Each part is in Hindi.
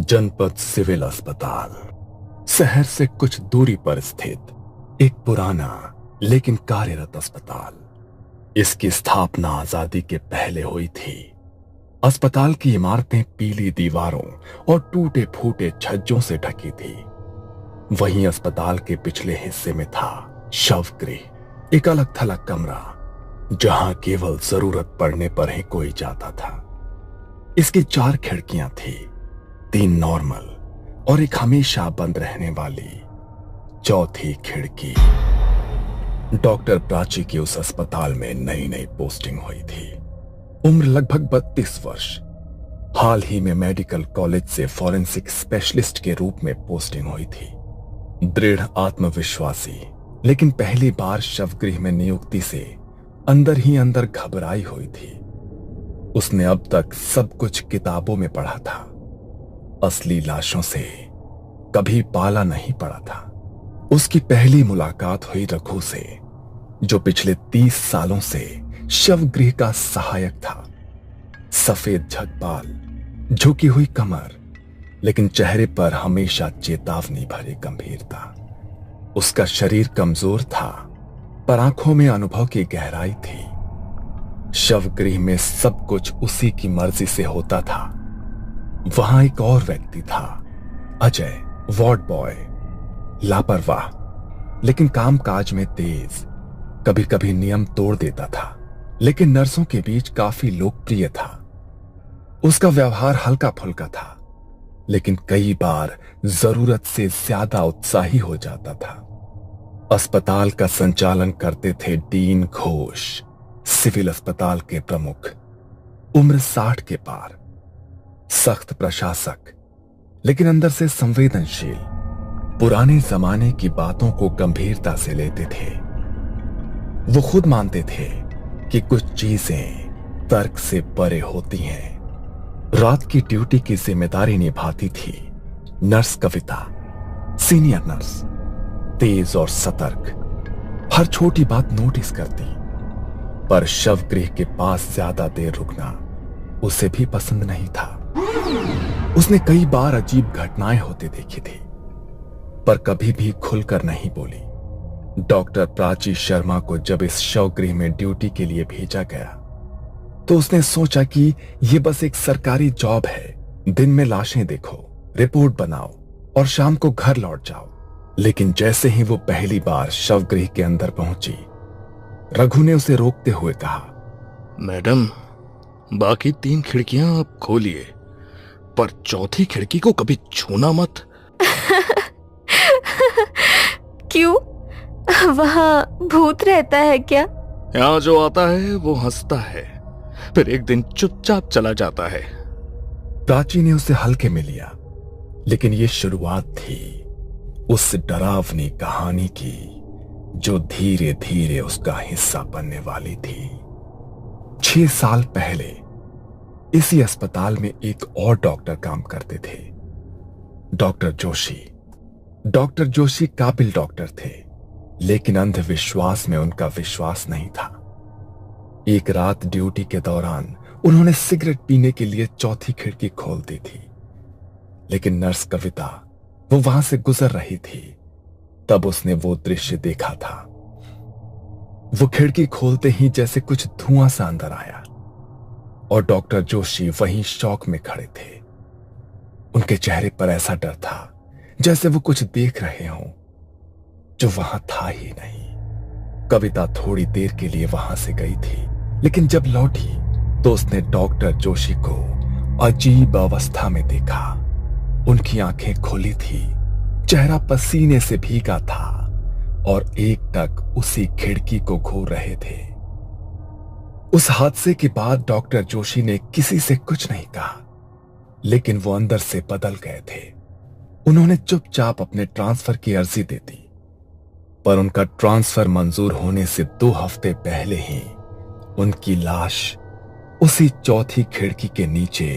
जनपद सिविल अस्पताल शहर से कुछ दूरी पर स्थित एक पुराना लेकिन कार्यरत अस्पताल। इसकी स्थापना आजादी के पहले हुई थी। अस्पताल की इमारतें पीली दीवारों और टूटे फूटे छज्जों से ढकी थी। वहीं अस्पताल के पिछले हिस्से में था शवगृह, एक अलग थलग कमरा जहां केवल जरूरत पड़ने पर ही कोई जाता था। इसकी 4 खिड़कियां थी, 3 नॉर्मल और एक हमेशा बंद रहने वाली चौथी खिड़की। डॉक्टर प्राची की उस अस्पताल में नई नई पोस्टिंग हुई थी। उम्र लगभग 32 वर्ष। हाल ही में मेडिकल कॉलेज से फॉरेंसिक स्पेशलिस्ट के रूप में पोस्टिंग हुई थी। दृढ़ आत्मविश्वासी, लेकिन पहली बार शवगृह में नियुक्ति से अंदर ही अंदर घबराई हुई थी। उसने अब तक सब कुछ किताबों में पढ़ा था, असली लाशों से कभी पाला नहीं पड़ा था। उसकी पहली मुलाकात हुई रघु से, जो पिछले 30 सालों से शवगृह का सहायक था। सफेद झकबाल, झुकी हुई कमर, लेकिन चेहरे पर हमेशा चेतावनी भरी गंभीरता। उसका शरीर कमजोर था, पर आंखों में अनुभव की गहराई थी। शवगृह में सब कुछ उसी की मर्जी से होता था। वहां एक और व्यक्ति था, अजय, वार्ड बॉय, लापरवाह लेकिन कामकाज में तेज। कभी कभी नियम तोड़ देता था, लेकिन नर्सों के बीच काफी लोकप्रिय था। उसका व्यवहार हल्का फुल्का था, लेकिन कई बार जरूरत से ज्यादा उत्साही हो जाता था। अस्पताल का संचालन करते थे डीन घोष, सिविल अस्पताल के प्रमुख। उम्र 60 के पार, सख्त प्रशासक, लेकिन अंदर से संवेदनशील। पुराने जमाने की बातों को गंभीरता से लेते थे। वो खुद मानते थे कि कुछ चीजें तर्क से परे होती हैं। रात की ड्यूटी की जिम्मेदारी निभाती थी नर्स कविता, सीनियर नर्स, तेज और सतर्क, हर छोटी बात नोटिस करती। पर शवगृह के पास ज्यादा देर रुकना उसे भी पसंद नहीं था। उसने कई बार अजीब घटनाएं होते देखी थी, पर कभी भी खुलकर नहीं बोली। डॉक्टर प्राची शर्मा को जब इस शवगृह में ड्यूटी के लिए भेजा गया, तो उसने सोचा कि यह बस एक सरकारी जॉब है। दिन में लाशें देखो, रिपोर्ट बनाओ और शाम को घर लौट जाओ। लेकिन जैसे ही वो पहली बार शवगृह के अंदर पहुंची, रघु ने उसे रोकते हुए कहा, मैडम, बाकी 3 खिड़कियां आप खोलिए, पर चौथी खिड़की को कभी छूना मत। क्यों? वहां भूत रहता है क्या? यहाँ जो आता है वो हंसता है, फिर एक दिन चुपचाप चला जाता है। प्राची ने उसे हल्के में लिया, लेकिन ये शुरुआत थी उस डरावनी कहानी की जो धीरे धीरे उसका हिस्सा बनने वाली थी। 6 साल पहले इसी अस्पताल में एक और डॉक्टर काम करते थे, डॉक्टर जोशी। डॉक्टर जोशी काबिल डॉक्टर थे, लेकिन अंधविश्वास में उनका विश्वास नहीं था। एक रात ड्यूटी के दौरान उन्होंने सिगरेट पीने के लिए चौथी खिड़की खोल दी थी, लेकिन नर्स कविता वो वहां से गुजर रही थी। तब उसने वो दृश्य देखा था। वो खिड़की खोलते ही जैसे कुछ धुआं सा अंदर आया और डॉक्टर जोशी वहीं शॉक में खड़े थे। उनके चेहरे पर ऐसा डर था जैसे वो कुछ देख रहे हों जो वहां था ही नहीं। कविता थोड़ी देर के लिए वहां से गई थी, लेकिन जब लौटी तो उसने डॉक्टर जोशी को अजीब अवस्था में देखा। उनकी आंखें खुली थी, चेहरा पसीने से भीगा था और एकटक उसी खिड़की को घूर रहे थे। उस हादसे के बाद डॉक्टर जोशी ने किसी से कुछ नहीं कहा, लेकिन वो अंदर से बदल गए थे। उन्होंने चुपचाप अपने ट्रांसफर की अर्जी दे दी, पर उनका ट्रांसफर मंजूर होने से 2 हफ्ते पहले ही उनकी लाश उसी चौथी खिड़की के नीचे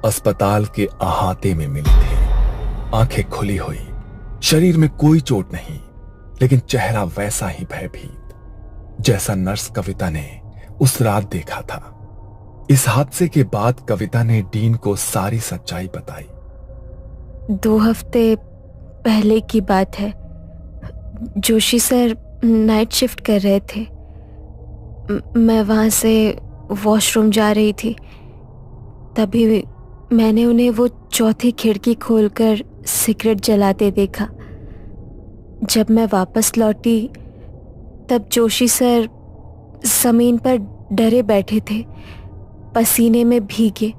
अस्पताल के अहाते में मिली थी। आंखें खुली हुई, शरीर में कोई चोट नहीं, लेकिन चेहरा वैसा ही भयभीत जैसा नर्स कविता ने उस रात देखा था। इस हादसे के बाद कविता ने डीन को सारी सच्चाई बताई। 2 हफ्ते पहले की बात है। जोशी सर नाइट शिफ्ट कर रहे थे। मैं वहाँ से वॉशरूम जा रही थी, तभी मैंने उन्हें वो चौथी खिड़की खोलकर सिगरेट जलाते देखा। जब मैं वापस लौटी तब जोशी सर जमीन पर डरे बैठे थे, पसीने में भीगे,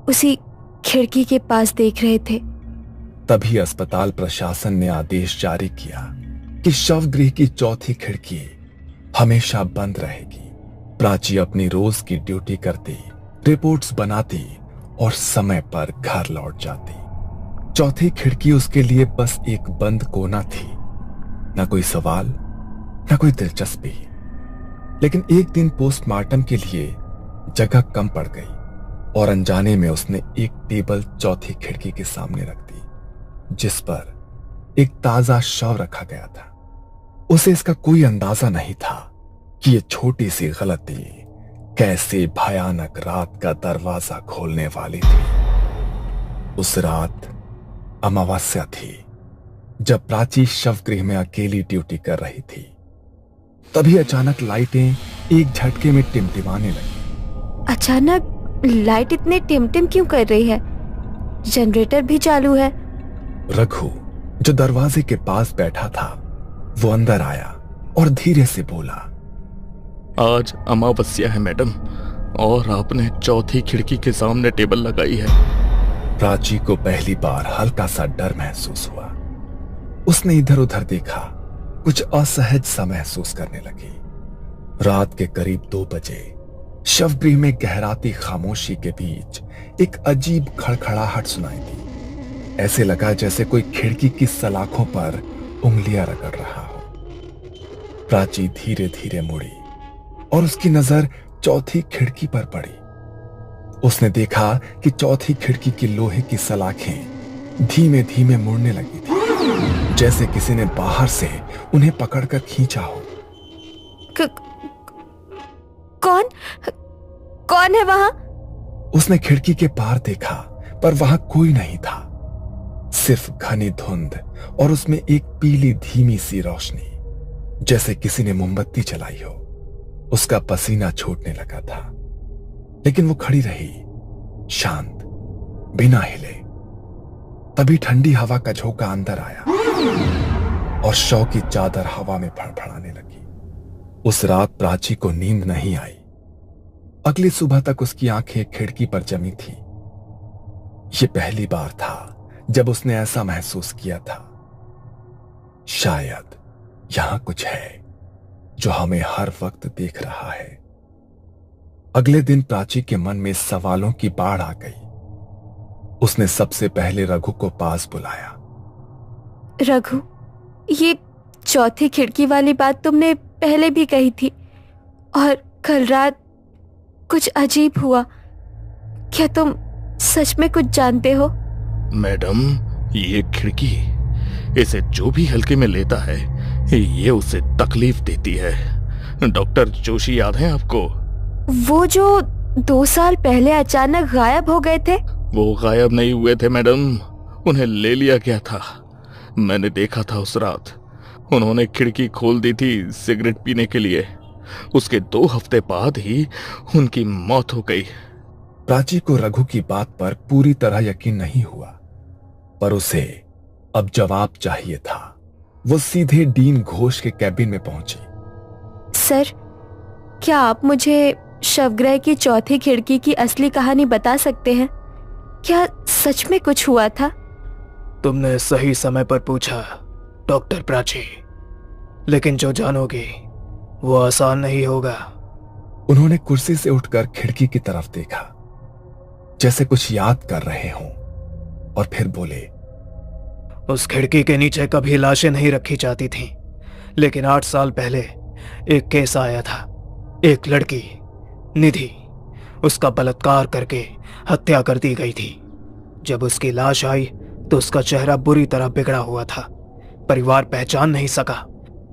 उसी खिड़की के पास देख रहे थे। तभी अस्पताल प्रशासन ने आदेश जारी किया कि शवगृह की चौथी खिड़की हमेशा बंद रहेगी। प्राची अपनी रोज की ड्यूटी करती, रिपोर्ट्स बनाती और समय पर घर लौट जाती। चौथी खिड़की उसके लिए बस एक बंद कोना थी, न कोई सवाल, न कोई दिलचस्पी। लेकिन एक दिन पोस्टमार्टम के लिए जगह कम पड़ गई और अनजाने में उसने एक टेबल चौथी खिड़की के सामने रख दी, जिस पर एक ताजा शव रखा गया था। उसे इसका कोई अंदाजा नहीं था कि यह छोटी सी गलती कैसे भयानक रात का दरवाजा खोलने वाली थी। उस रात अमावस्या थी, जब प्राची शवगृह में अकेली ड्यूटी कर रही थी। तभी अचानक लाइटें एक झटके में टिमटिमाने लगी। अचानक लाइट इतने टिमटिम क्यों कर रही है? जनरेटर भी चालू है। रघु, जो दरवाजे के पास बैठा था, वो अंदर आया और धीरे से बोला, आज अमावस्या है मैडम, और आपने चौथी खिड़की के सामने टेबल लगाई है। प्राची को पहली बार हल्का सा डर महसूस हुआ। उसने इधर उधर देखा, कुछ असहज सा महसूस करने लगी। रात के करीब 2 बजे शवगृह में गहराती खामोशी के बीच एक अजीब खड़खड़ाहट सुनाई दी। ऐसे लगा जैसे कोई खिड़की की सलाखों पर उंगलियां रगड़ रहा हो। प्राची धीरे धीरे मुड़ी और उसकी नजर चौथी खिड़की पर पड़ी। उसने देखा कि चौथी खिड़की की लोहे की सलाखें धीमे धीमे मुड़ने लगी थी, जैसे किसी ने बाहर से उन्हें पकड़कर खींचा हो। कौन है वहां? उसने खिड़की के पार देखा, पर वहां कोई नहीं था, सिर्फ घनी धुंध और उसमें एक पीली धीमी सी रोशनी, जैसे किसी ने मोमबत्ती जलाई हो। उसका पसीना छूटने लगा था, लेकिन वो खड़ी रही, शांत, बिना हिले। तभी ठंडी हवा का झोंका अंदर आया और शव की चादर हवा में फड़फड़ाने लगी। उस रात प्राची को नींद नहीं आई। अगली सुबह तक उसकी आंखें खिड़की पर जमी थी। यह पहली बार था जब उसने ऐसा महसूस किया था, शायद यहां कुछ है जो हमें हर वक्त देख रहा है। अगले दिन प्राची के मन में सवालों की बाढ़ आ गई। उसने सबसे पहले रघु को पास बुलाया। रघु, ये चौथी खिड़की वाली बात तुमने पहले भी कही थी, और कल रात कुछ अजीब हुआ। क्या तुम सच में कुछ जानते हो? मैडम, ये खिड़की, इसे जो भी हल्के में लेता है, ये उसे तकलीफ देती है। डॉक्टर जोशी याद है आपको? वो जो 2 साल पहले अचानक गायब हो गए थे? वो गायब नहीं हुए थे मैडम, उन्हें ले लिया गया था। मैंने देखा था उस रात। उन्होंने खिड़की खोल दी थी सिगरेट पीने के लिए। उसके 2 हफ्ते बाद ही उनकी मौत हो गई। प्राची को रघु की बात पर पूरी तरह यकीन नहीं हुआ, पर उसे अब जवाब चाहिए था। वो सीधे डीन घोष के कैबिन में पहुंची। सर, क्या आप मुझे शवगृह की चौथी खिड़की की असली कहानी बता सकते हैं? क्या सच में कुछ हुआ था? तुमने सही समय पर पूछा डॉक्टर प्राची, लेकिन जो जानोगे वो आसान नहीं होगा। उन्होंने कुर्सी से उठकर खिड़की की तरफ देखा, जैसे कुछ याद कर रहे हों, और फिर बोले, उस खिड़की के नीचे कभी लाशें नहीं रखी जाती थीं, लेकिन 8 साल पहले एक केस आया था। एक लड़की निधि, उसका बलात्कार करके हत्या कर दी गई थी। जब उसकी लाश आई तो उसका चेहरा बुरी तरह बिगड़ा हुआ था। परिवार पहचान नहीं सका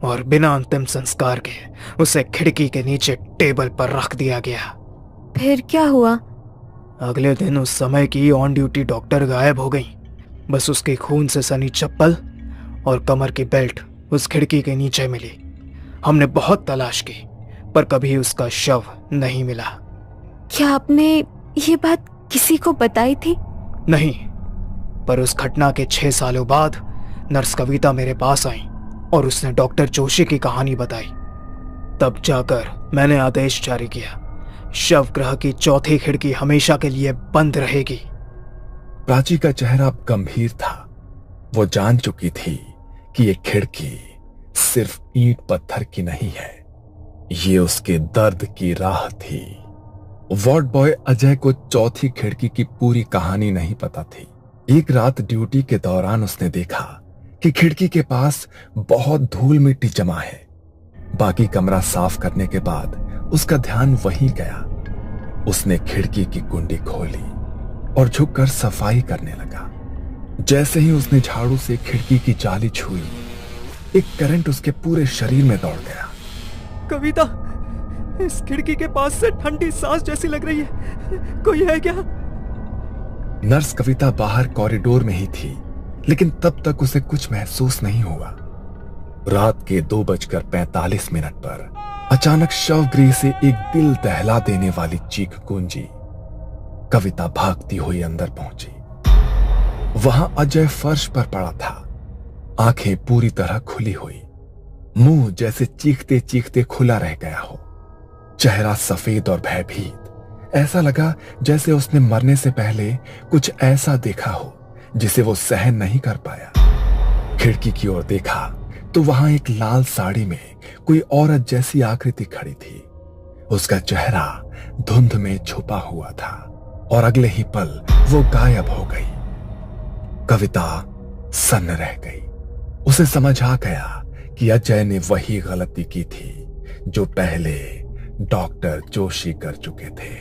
और बिना अंतिम संस्कार के उसे खिड़की के नीचे टेबल पर रख दिया गया। फिर क्या हुआ? अगले दिन उस समय की ऑन ड्यूटी डॉक्टर गायब हो गई। बस उसके खून से सनी चप्पल और कमर की बेल्ट उस खिड़की के नीचे मिली। हमने बहुत तलाश की पर कभी उसका शव नहीं मिला। क्या आपने ये बात किसी को बताई थी? नहीं, पर उस घटना के 6 सालों बाद नर्स कविता मेरे पास आई और उसने डॉक्टर जोशी की कहानी बताई। तब जाकर मैंने आदेश जारी किया, शव गृह की चौथी खिड़की हमेशा के लिए बंद रहेगी। प्राची का चेहरा अब गंभीर था। वो जान चुकी थी कि ये खिड़की सिर्फ ईंट पत्थर की नहीं है, ये उसके दर्द की राह थी। वार्ड बॉय अजय को चौथी खिड़की की पूरी कहानी नहीं पता थी। एक रात ड्यूटी के दौरान उसने देखा कि खिड़की के पास बहुत धूल मिट्टी जमा है। बाकी कमरा साफ करने के बाद उसका ध्यान वहीं गया। उसने खिड़की की कुंडी खोली और झुककर सफाई करने लगा। जैसे ही उसने झाड़ू से खिड़की की जाली छुई, एक करंट उसके पूरे शरीर में दौड़ गया। कविता, इस खिड़की के पास से ठंडी सांस जैसी लग रही है, कोई है क्या? नर्स कविता बाहर कॉरिडोर में ही थी, लेकिन तब तक उसे कुछ महसूस नहीं हुआ। रात के 2:45 पर अचानक शवगृह से एक दिल दहला देने वाली चीख गूंजी। कविता भागती हुई अंदर पहुंची। वहां अजय फर्श पर पड़ा था, आंखें पूरी तरह खुली हुई, मुंह जैसे चीखते चीखते खुला रह गया हो, चेहरा सफेद और भयभीत। ऐसा लगा जैसे उसने मरने से पहले कुछ ऐसा देखा हो जिसे वो सहन नहीं कर पाया। खिड़की की ओर देखा तो वहां एक लाल साड़ी में कोई औरत जैसी आकृति खड़ी थी। उसका चेहरा धुंध में छुपा हुआ था और अगले ही पल वो गायब हो गई। कविता सन्न रह गई। उसे समझ आ गया कि अजय ने वही गलती की थी जो पहले डॉक्टर जोशी कर चुके थे।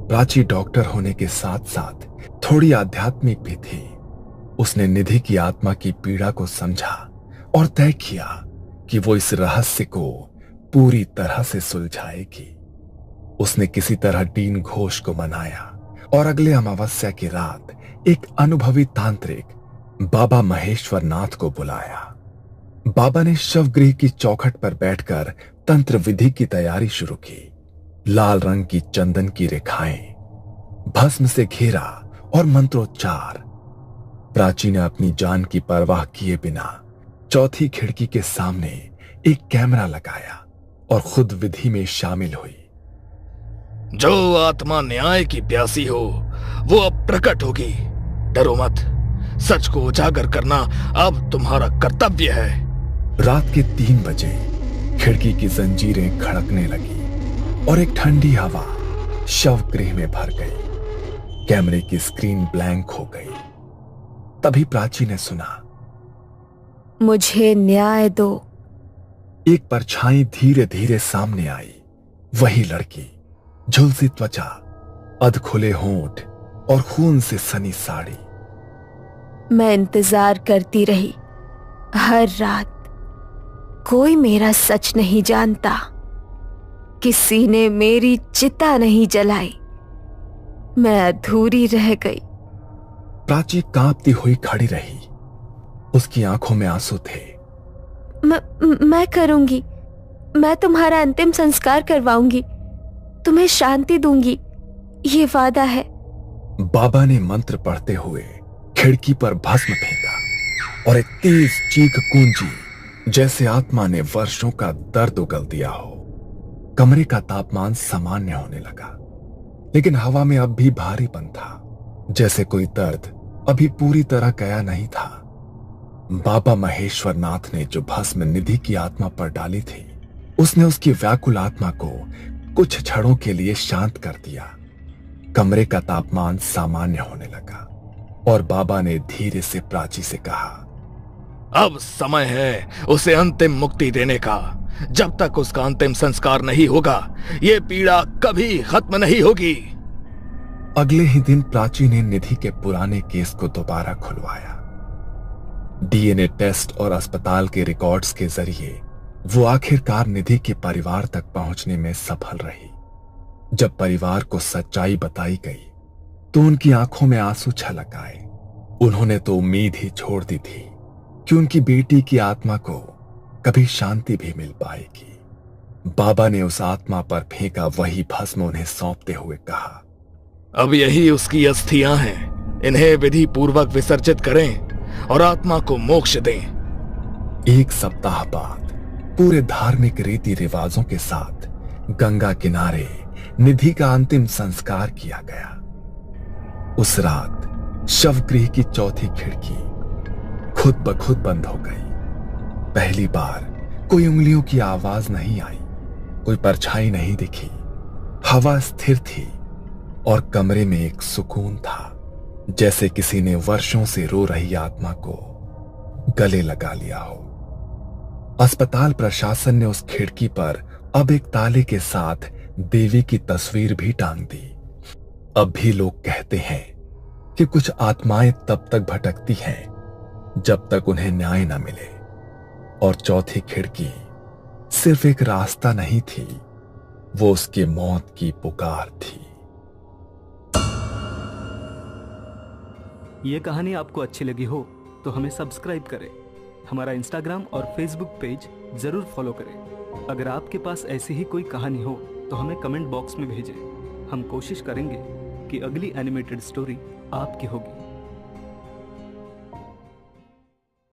प्राची डॉक्टर होने के साथ साथ थोड़ी आध्यात्मिक भी थी। उसने निधि की आत्मा की पीड़ा को समझा और तय किया कि वो इस रहस्य को पूरी तरह से सुलझाएगी। उसने किसी तरह डीन घोष को मनाया और अगले अमावस्या की रात एक अनुभवी तांत्रिक बाबा महेश्वर नाथ को बुलाया। बाबा ने शवगृह की चौखट पर बैठकर तंत्र विधि की तैयारी शुरू की। लाल रंग की चंदन की रेखाएं, भस्म से घेरा और मंत्रोच्चार। प्राची ने अपनी जान की परवाह किए बिना चौथी खिड़की के सामने एक कैमरा लगाया और खुद विधि में शामिल हुई। जो आत्मा न्याय की प्यासी हो वो अब प्रकट होगी। डरो मत, सच को उजागर करना अब तुम्हारा कर्तव्य है। रात के 3 बजे खिड़की की जंजीरें खड़कने लगी और एक ठंडी हवा शवगृह में भर गई। कैमरे की स्क्रीन ब्लैंक हो गई। तभी प्राची ने सुना, मुझे न्याय दो। एक परछाई धीरे धीरे सामने आई। वही लड़की, झुलसी त्वचा, अधखुले होंठ और खून से सनी साड़ी। मैं इंतजार करती रही हर रात। कोई मेरा सच नहीं जानता। किसी ने मेरी चिता नहीं जलाई। मैं अधूरी रह गई। प्राची कांपती हुई खड़ी रही। उसकी आंखों में आंसू थे। मैं करूंगी। मैं तुम्हारा अंतिम संस्कार करवाऊंगी। तुम्हें शांति दूंगी, ये वादा है। बाबा ने मंत्र पढ़ते हुए खिड़की पर भस्म फेंका और एक तेज चीख गूंजी जैसे आत्मा ने वर्षों का दर्द उगल दिया हो। कमरे का तापमान सामान्य होने लगा, लेकिन हवा में अब भी भारीपन था, जैसे कोई दर्द अभी पूरी तरह गया नहीं था। बाबा महेश्वर नाथ ने जो भस्म निधि की आत्मा पर डाली थी, उसने उसकी व्याकुल आत्मा को कुछ क्षणों के लिए शांत कर दिया। कमरे का तापमान सामान्य होने लगा और बाबा ने धीरे से प्राची से कहा, अब समय है उसे अंतिम मुक्ति देने का। जब तक उसका अंतिम संस्कार नहीं होगा ये पीड़ा कभी खत्म नहीं होगी। अगले ही दिन प्राची ने निधि के पुराने केस को दोबारा खुलवाया। डीएनए टेस्ट और अस्पताल के रिकॉर्ड्स के जरिए वो आखिरकार निधि के परिवार तक पहुंचने में सफल रही। जब परिवार को सच्चाई बताई गई तो उनकी आंखों में आंसू छलक आए। उन्होंने तो उम्मीद ही छोड़ दी थी कि उनकी बेटी की आत्मा को कभी शांति भी मिल पाएगी। बाबा ने उस आत्मा पर फेंका वही भस्म उन्हें सौंपते हुए कहा, अब यही उसकी अस्थियां हैं, इन्हें विधि पूर्वक विसर्जित करें और आत्मा को मोक्ष दें। एक सप्ताह बाद पूरे धार्मिक रीति रिवाजों के साथ गंगा किनारे निधि का अंतिम संस्कार किया गया। उस रात शवगृह की चौथी खिड़की खुद ब खुद बंद हो गई। पहली बार कोई उंगलियों की आवाज नहीं आई, कोई परछाई नहीं दिखी। हवा स्थिर थी और कमरे में एक सुकून था, जैसे किसी ने वर्षों से रो रही आत्मा को गले लगा लिया हो। अस्पताल प्रशासन ने उस खिड़की पर अब एक ताले के साथ देवी की तस्वीर भी टांग दी। अब भी लोग कहते हैं कि कुछ आत्माएं तब तक भटकती हैं जब तक उन्हें न्याय न मिले, और चौथी खिड़की सिर्फ एक रास्ता नहीं थी, वो उसकी मौत की पुकार थी। ये कहानी आपको अच्छी लगी हो तो हमें सब्सक्राइब करें, हमारा इंस्टाग्राम और फेसबुक पेज जरूर फॉलो करें। अगर आपके पास ऐसी ही कोई कहानी हो तो हमें कमेंट बॉक्स में भेजें। हम कोशिश करेंगे कि अगली एनिमेटेड स्टोरी आपकी होगी।